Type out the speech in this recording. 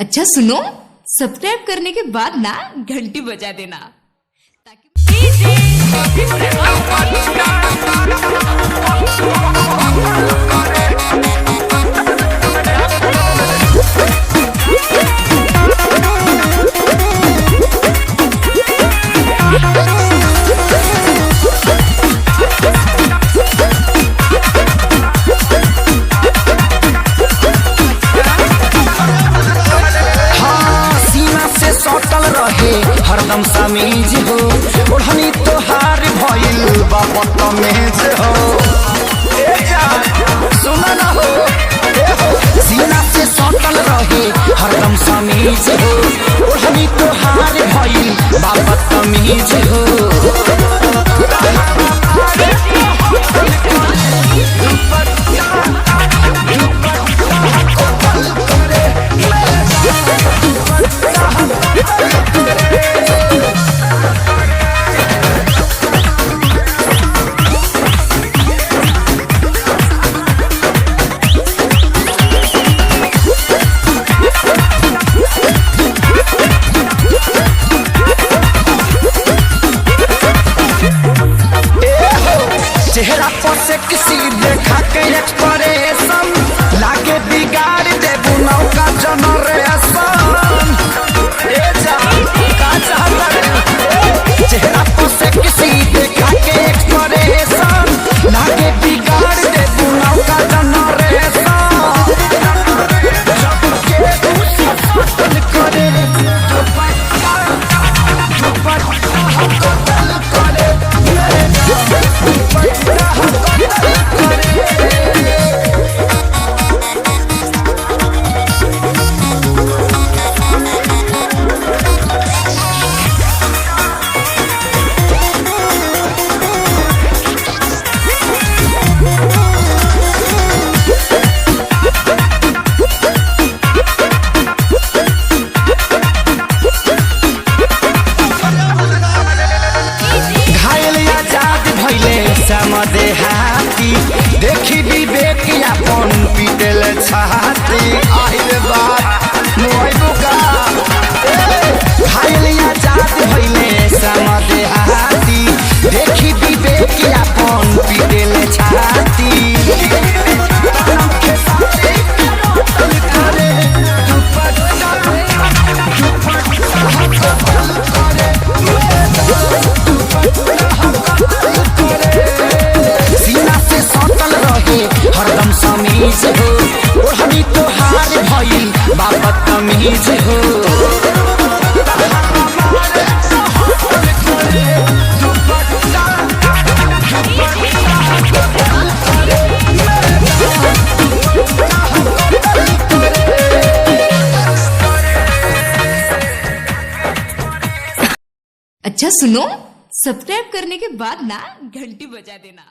अच्छा सुनो, सब्सक्राइब करने के बाद ना घंटी बजा देना ताकि हरदम समीज हो ओढ़नी तोहार भइल बा बदतमीज हो सुना ना हो सीना से सटल रहे हरदम समीज हो ओढ़नी तोहार भइल बा बदतमीज हो चेहरा पर से किसी देखा के एक्सप्रेशन लागे बिगाड़ देबू नौका जनरेशन चेहरा पर से किसी देखा के एक्सप्रेशन लागे बिगाड़ देबू नौका जनरेशन देहाती देखी विवेक अपन पीटल छाती आइल बात मोइबू का घायलिया जात भइले सम देहाती देखी विवेक अपन पीटल छाती हरदम समीज हो ओढ़नी तोहार भइल बा बदतमीज हो अच्छा सुनो, सब्सक्राइब करने के बाद ना घंटी बजा देना।